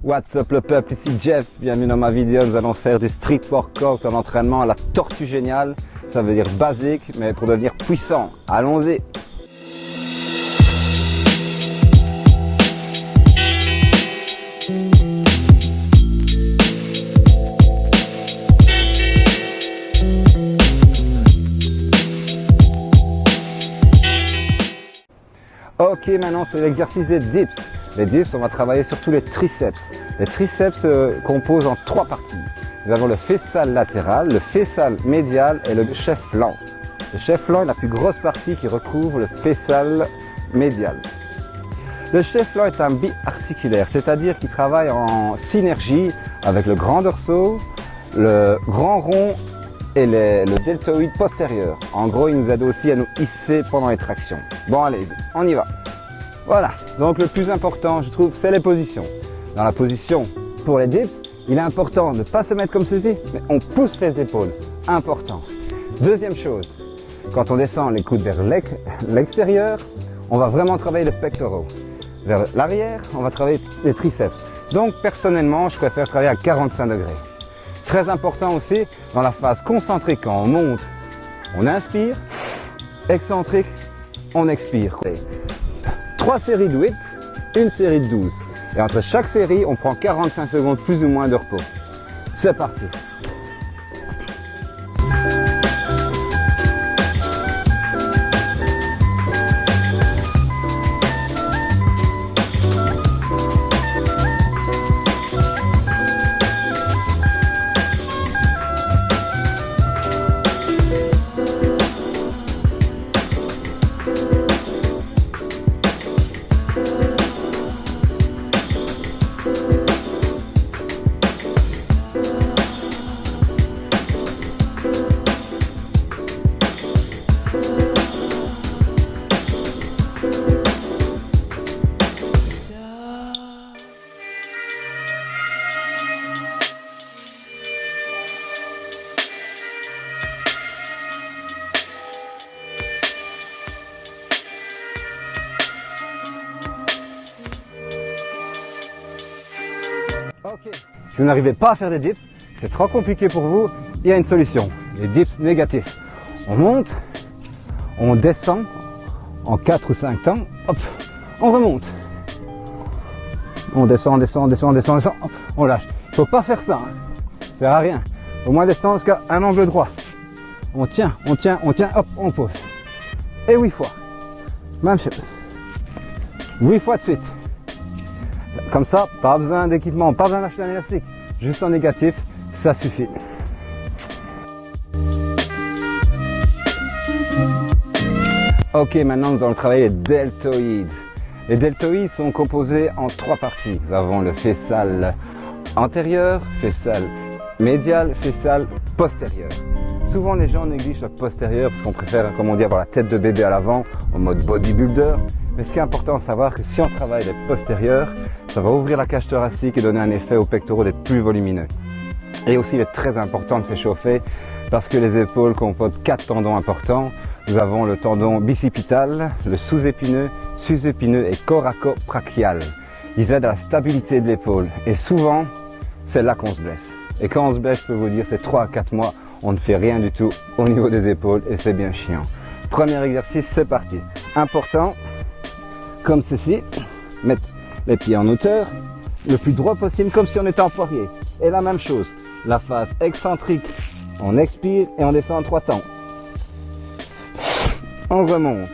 What's up le peuple, ici Jeff, bienvenue dans ma vidéo. Nous allons faire du street workout en entraînement à la tortue géniale. Ça veut dire basique, mais pour devenir puissant. Allons-y. Ok, maintenant c'est l'exercice des dips. Les dips, on va travailler surtout les triceps. Les triceps se composent en trois parties. Nous avons le fessial latéral, le fessial médial et le chef flanc. Le chef flanc est la plus grosse partie qui recouvre le fessial médial. Le chef flanc est un biarticulaire, c'est-à-dire qu'il travaille en synergie avec le grand dorsaux, le grand rond et le deltoïde postérieur. En gros, il nous aide aussi à nous hisser pendant les tractions. Bon, allez, on y va. Voilà, donc le plus important, je trouve, c'est les positions. Dans la position pour les dips, il est important de ne pas se mettre comme ceci, mais on pousse les épaules. Important. Deuxième chose, quand on descend les coudes vers l'extérieur, on va vraiment travailler les pectoraux. Vers l'arrière, on va travailler les triceps. Donc, personnellement, je préfère travailler à 45 degrés. Très important aussi, dans la phase concentrique, quand on monte, on inspire, excentrique, on expire. 3 séries de 8, une série de 12. Et entre chaque série, on prend 45 secondes plus ou moins de repos. C'est parti. Ok, si vous n'arrivez pas à faire des dips, c'est trop compliqué pour vous, il y a une solution, les dips négatifs. On monte, on descend en 4 ou 5 temps, hop, on remonte. On descend, hop, on lâche. Il ne faut pas faire ça, hein. Ça sert à rien. Au moins descendre jusqu'à un angle droit. On tient, hop, on pose. Et 8 fois. Même chose. 8 fois de suite. Comme ça, pas besoin d'équipement, pas besoin d'acheter un élastique. Juste en négatif, ça suffit. Ok, maintenant nous allons travailler les deltoïdes. Les deltoïdes sont composés en 3 parties. Nous avons le fessial antérieur, fessial médial, fessial postérieur. Souvent les gens négligent le postérieur parce qu'on préfère, comme on dit, avoir la tête de bébé à l'avant, en mode bodybuilder. Mais ce qui est important de savoir, c'est que si on travaille les postérieurs, ça va ouvrir la cage thoracique et donner un effet aux pectoraux d'être plus volumineux. Et aussi, il est très important de s'échauffer parce que les épaules comportent 4 tendons importants. Nous avons le tendon bicipital, le sous-épineux, sus-épineux et coracobrachial. Ils aident à la stabilité de l'épaule et souvent, c'est là qu'on se blesse. Et quand on se blesse, je peux vous dire, c'est 3 à 4 mois, on ne fait rien du tout au niveau des épaules et c'est bien chiant. Premier exercice, c'est parti. Important, comme ceci, mettre les pieds en hauteur, le plus droit possible, comme si on était en poirier. Et la même chose, la phase excentrique, on expire et on descend en 3 temps. On remonte.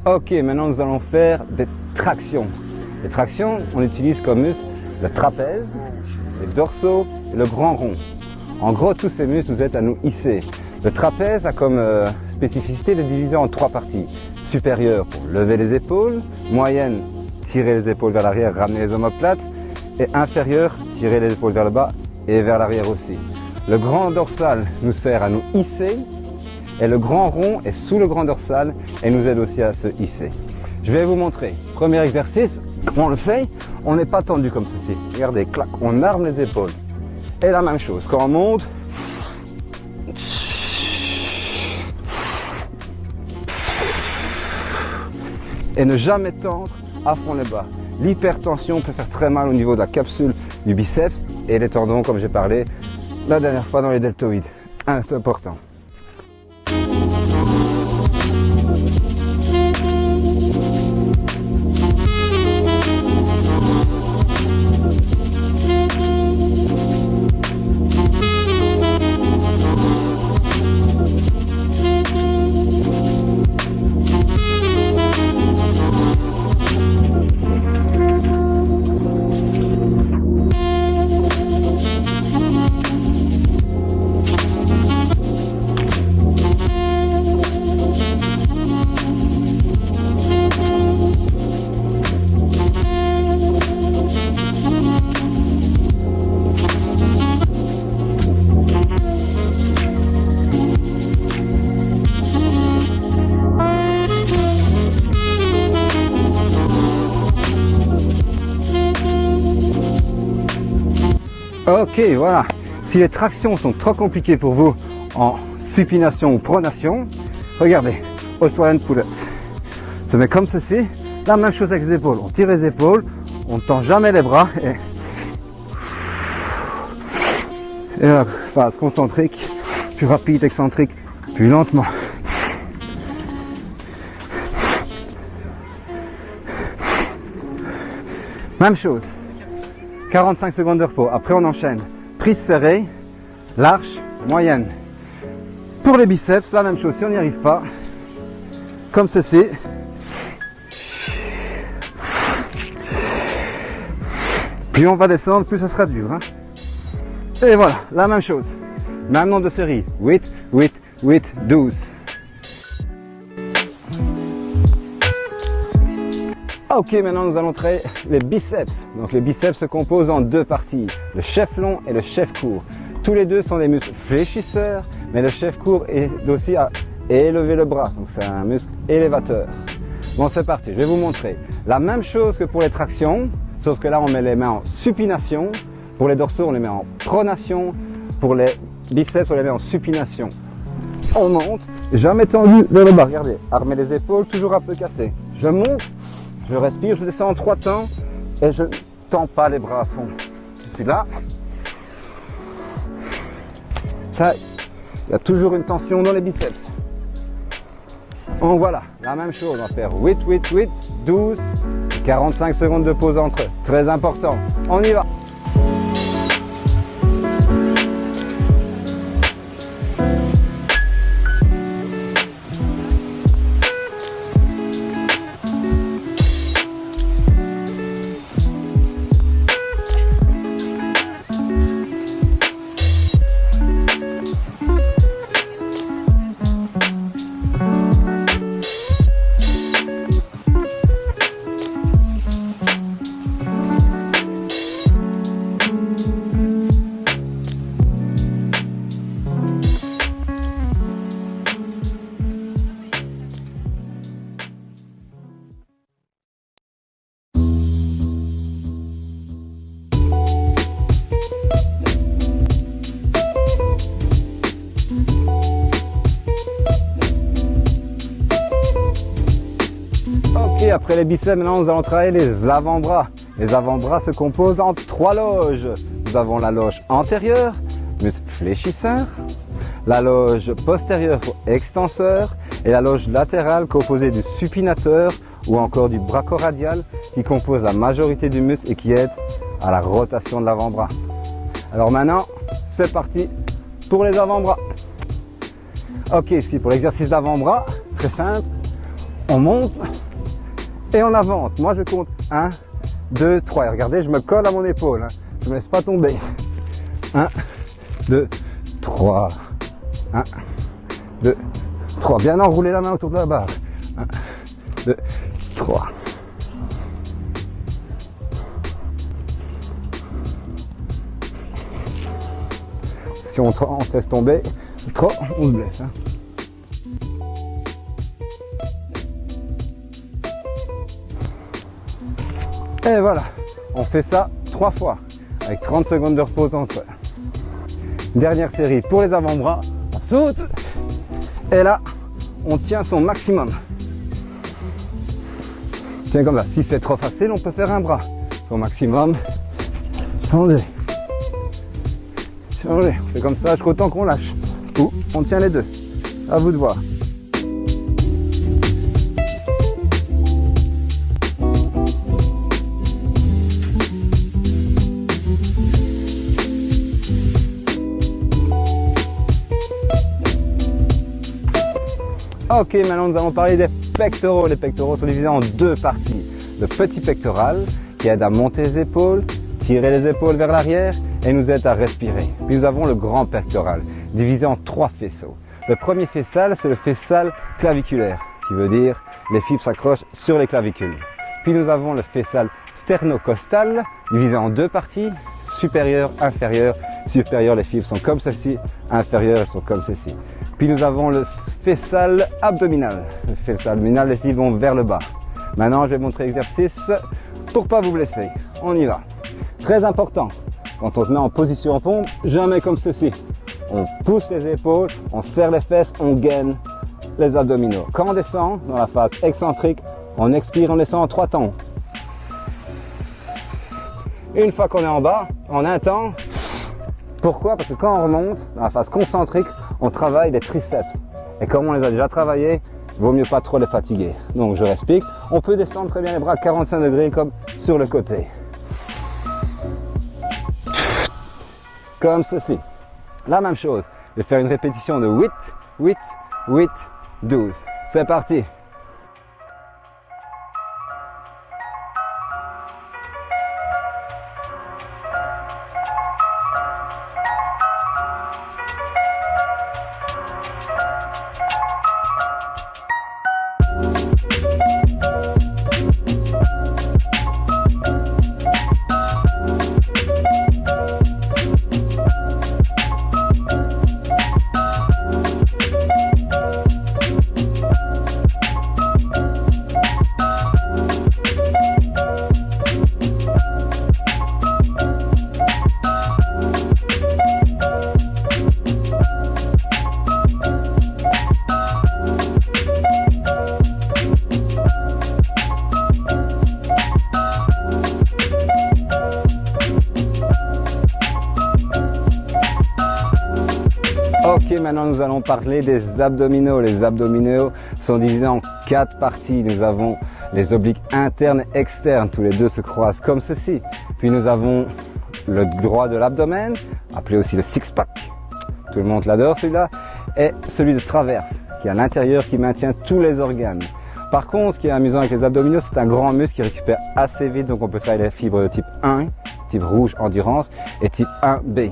Ok, maintenant nous allons faire des tractions. Les tractions, on utilise comme muscle le trapèze, les dorsaux et le grand rond. En gros, tous ces muscles nous aident à nous hisser. Le trapèze a comme spécificité de diviser en 3 parties. Supérieure pour lever les épaules, moyenne, tirer les épaules vers l'arrière, ramener les omoplates, et inférieure, tirer les épaules vers le bas et vers l'arrière aussi. Le grand dorsal nous sert à nous hisser et le grand rond est sous le grand dorsal et nous aide aussi à se hisser. Je vais vous montrer. Premier exercice, comment on le fait? On n'est pas tendu comme ceci. Regardez, clac, on arme les épaules. Et la même chose, quand on monte, et ne jamais tendre à fond les bas. L'hypertension peut faire très mal au niveau de la capsule du biceps et les tendons, comme j'ai parlé la dernière fois dans les deltoïdes. C'est important. Ok, voilà. Si les tractions sont trop compliquées pour vous en supination ou pronation, regardez, Australian pull-ups. Se met comme ceci, la même chose avec les épaules. On tire les épaules, on ne tend jamais les bras et hop, phase concentrique, plus rapide, excentrique, plus lentement. Même chose. 45 secondes de repos. Après, on enchaîne. Prise serrée, large, moyenne. Pour les biceps, la même chose. Si on n'y arrive pas, comme ceci. Plus on va descendre, plus ça sera dur. Hein. Et voilà, la même chose. Même nombre de séries. 8, 8, 8, 12. Ok, maintenant nous allons travailler les biceps. Donc les biceps se composent en 2 parties, le chef long et le chef court. Tous les deux sont des muscles fléchisseurs, mais le chef court aide aussi à élever le bras. Donc c'est un muscle élévateur. Bon, c'est parti, je vais vous montrer. La même chose que pour les tractions, sauf que là on met les mains en supination. Pour les dorsaux, on les met en pronation. Pour les biceps, on les met en supination. On monte, jamais tendu vers le bas. Regardez, armer les épaules, toujours un peu cassé. Je monte. Je respire, je descends en 3 temps et je ne tends pas les bras à fond. Je suis là. Ça, il y a toujours une tension dans les biceps. Donc voilà, la même chose. On va faire 8, 8, 8, 12, 45 secondes de pause entre eux. Très important. On y va. Après les biceps, maintenant nous allons travailler les avant-bras. Les avant-bras se composent en 3 loges. Nous avons la loge antérieure, muscle fléchisseur, la loge postérieure pour extenseur et la loge latérale composée du supinateur ou encore du brachioradial qui compose la majorité du muscle et qui aide à la rotation de l'avant-bras. Alors maintenant, c'est parti pour les avant-bras. Ok, ici pour l'exercice d'avant-bras, très simple. On monte et on avance. Moi je compte 1, 2, 3. Et regardez, je me colle à mon épaule. Hein. Je me laisse pas tomber. 1, 2, 3. 1, 2, 3. Bien enrouler la main autour de la barre. 1, 2, 3. Si on se laisse tomber trop, on se blesse. Hein. Et voilà, on fait ça 3 fois, avec 30 secondes de repos entre eux. Dernière série pour les avant-bras, on saute, et là, on tient son maximum. Tiens comme ça, si c'est trop facile, on peut faire un bras. Son maximum, changez. Changez, on fait comme ça jusqu'au temps qu'on lâche. Ou on tient les deux, à vous de voir. Ok, maintenant nous allons parler des pectoraux. Les pectoraux sont divisés en 2 parties. Le petit pectoral qui aide à monter les épaules, tirer les épaules vers l'arrière et nous aide à respirer. Puis nous avons le grand pectoral, divisé en 3 faisceaux. Le premier faisceau, c'est le faisceau claviculaire, qui veut dire les fibres s'accrochent sur les clavicules. Puis nous avons le faisceau sternocostal, divisé en 2 parties, supérieur, inférieur. Supérieur, les fibres sont comme ceci, inférieur, elles sont comme ceci. Puis nous avons le faisceau abdominal. Le faisceau abdominal, les fibres vont vers le bas. Maintenant, je vais montrer l'exercice pour pas vous blesser. On y va. Très important, quand on se met en position en pompe, jamais comme ceci. On pousse les épaules, on serre les fesses, on gaine les abdominaux. Quand on descend dans la phase excentrique, on expire, on descend en 3 temps. Une fois qu'on est en bas, en un temps. Pourquoi? Parce que quand on remonte dans la phase concentrique, on travaille les triceps. Et comme on les a déjà travaillés, il vaut mieux pas trop les fatiguer. Donc je réexplique. On peut descendre très bien les bras à 45 degrés comme sur le côté. Comme ceci. La même chose. Je vais faire une répétition de 8, 8, 8, 12. C'est parti. Ok, maintenant nous allons parler des abdominaux. Les abdominaux sont divisés en 4 parties. Nous avons les obliques internes et externes, tous les deux se croisent comme ceci. Puis nous avons le droit de l'abdomen, appelé aussi le six-pack. Tout le monde l'adore celui-là. Et celui de traverse, qui est à l'intérieur, qui maintient tous les organes. Par contre, ce qui est amusant avec les abdominaux, c'est un grand muscle qui récupère assez vite. Donc on peut faire les fibres de type 1, type rouge, endurance, et type 1B.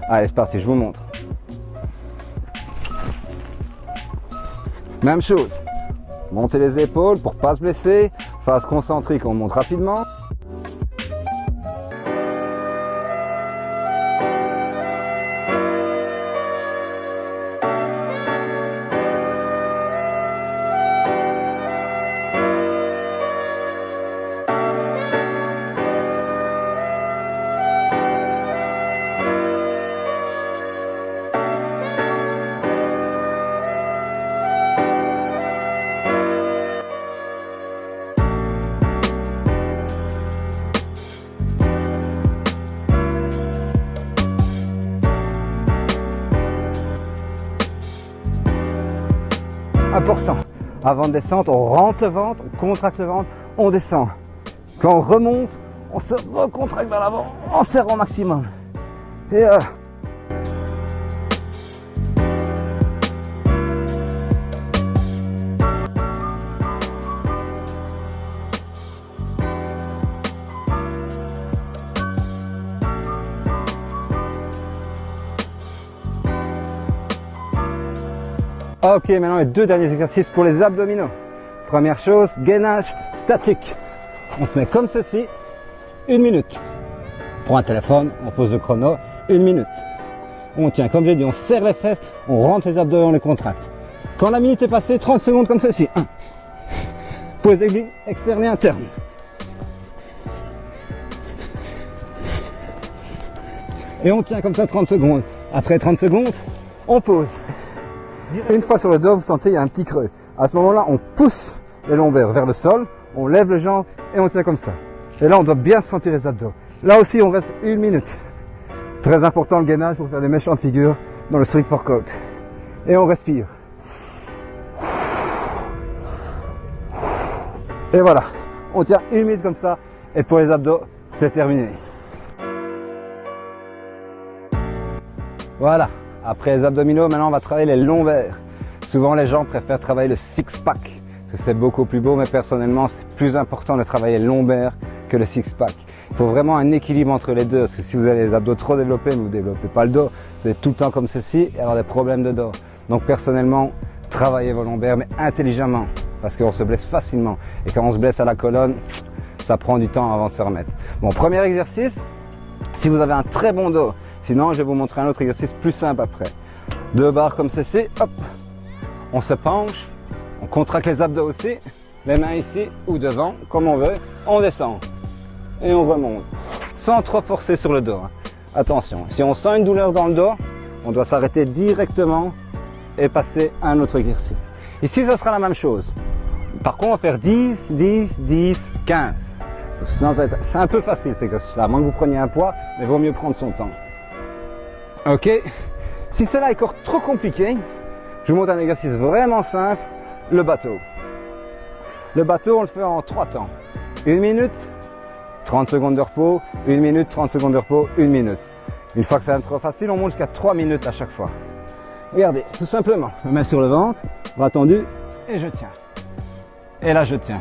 Allez, c'est parti, je vous montre. Même chose, montez les épaules pour pas se blesser, phase concentrique, on monte rapidement. Important, avant de descendre, on rentre le ventre, on contracte le ventre, on descend. Quand on remonte, on se recontracte vers l'avant en serrant au maximum. Et Ok, maintenant les deux derniers exercices pour les abdominaux. Première chose, gainage statique. On se met comme ceci, 1 minute. On prend un téléphone, on pose le chrono, 1 minute. On tient, comme j'ai dit, on serre les fesses, on rentre les abdos et on les contracte. Quand la minute est passée, 30 secondes comme ceci. 1. Pose externe et interne. Et on tient comme ça 30 secondes. Après 30 secondes, on pose. Une fois sur le dos, vous sentez il y a un petit creux. À ce moment-là, on pousse les lombaires vers le sol, on lève les jambes et on tient comme ça. Et là, on doit bien sentir les abdos. Là aussi, on reste 1 minute. Très important le gainage pour faire des méchantes figures dans le street workout. Et on respire. Et voilà, on tient 1 minute comme ça. Et pour les abdos, c'est terminé. Voilà, après les abdominaux, maintenant on va travailler les lombaires. Souvent les gens préfèrent travailler le six-pack, parce que c'est beaucoup plus beau, mais personnellement c'est plus important de travailler le lombaire que le six-pack. Il faut vraiment un équilibre entre les deux, parce que si vous avez les abdos trop développés, mais vous ne développez pas le dos, vous êtes tout le temps comme ceci et avoir des problèmes de dos. Donc personnellement, travaillez vos lombaires, mais intelligemment, parce qu'on se blesse facilement. Et quand on se blesse à la colonne, ça prend du temps avant de se remettre. Bon, premier exercice, si vous avez un très bon dos, sinon je vais vous montrer un autre exercice plus simple après. 2 barres comme ceci, hop, on se penche, on contracte les abdos aussi, les mains ici ou devant, comme on veut, on descend et on remonte, sans trop forcer sur le dos. Attention, si on sent une douleur dans le dos, on doit s'arrêter directement et passer à un autre exercice. Ici, ça sera la même chose. Par contre, on va faire 10, 10, 10, 15. Parce que sinon, c'est un peu facile cet exercice-là, à moins que vous preniez un poids, mais il vaut mieux prendre son temps. Ok, si cela est encore trop compliqué, je vous montre un exercice vraiment simple, le bateau. Le bateau, on le fait en 3 temps. 1 minute, 30 secondes de repos, 1 minute, 30 secondes de repos, 1 minute. Une fois que ça devient trop facile, on monte jusqu'à 3 minutes à chaque fois. Regardez, tout simplement, je me mets sur le ventre, bras tendu, et je tiens. Et là, je tiens.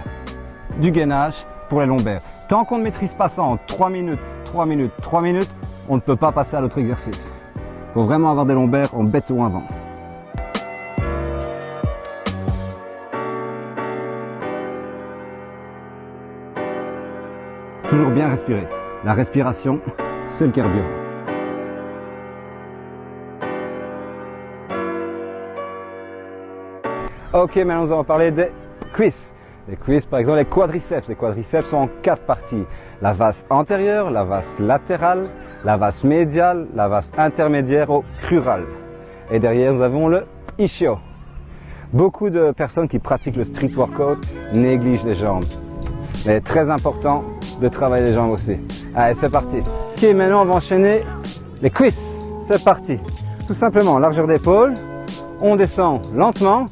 Du gainage pour les lombaires. Tant qu'on ne maîtrise pas ça en 3 minutes, 3 minutes, 3 minutes, on ne peut pas passer à l'autre exercice. Il faut vraiment avoir des lombaires en béton avant. Toujours bien respirer. La respiration, c'est le carburant. Ok, maintenant nous allons parler des cuisses. Les cuisses, par exemple, les quadriceps. Les quadriceps sont en 4 parties. La face antérieure, la face latérale, la face médiale, la face intermédiaire au crural. Et derrière, nous avons le ischio. Beaucoup de personnes qui pratiquent le street workout négligent les jambes. Mais très important de travailler les jambes aussi. Allez, c'est parti. Ok, maintenant on va enchaîner les cuisses. C'est parti. Tout simplement, largeur d'épaule. On descend lentement.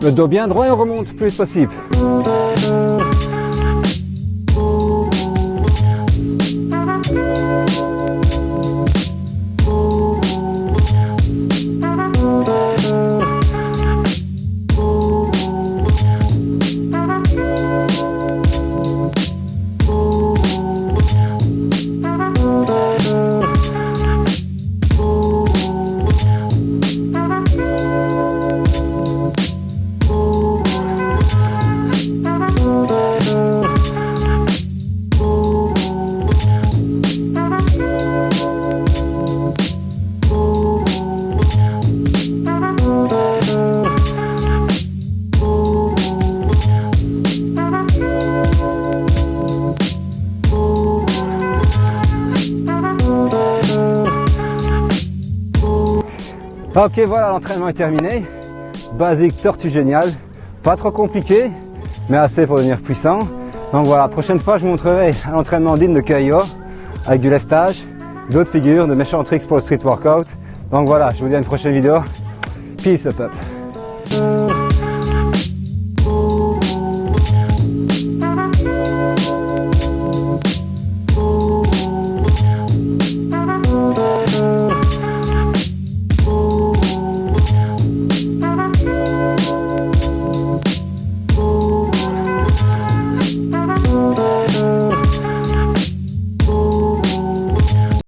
Le dos bien droit et on remonte le plus possible. Ok, voilà, l'entraînement est terminé. Basique, tortue géniale. Pas trop compliqué, mais assez pour devenir puissant. Donc voilà, prochaine fois, je vous montrerai un entraînement digne de KO avec du lestage, d'autres figures, de méchants tricks pour le street workout. Donc voilà, je vous dis à une prochaine vidéo. Peace up.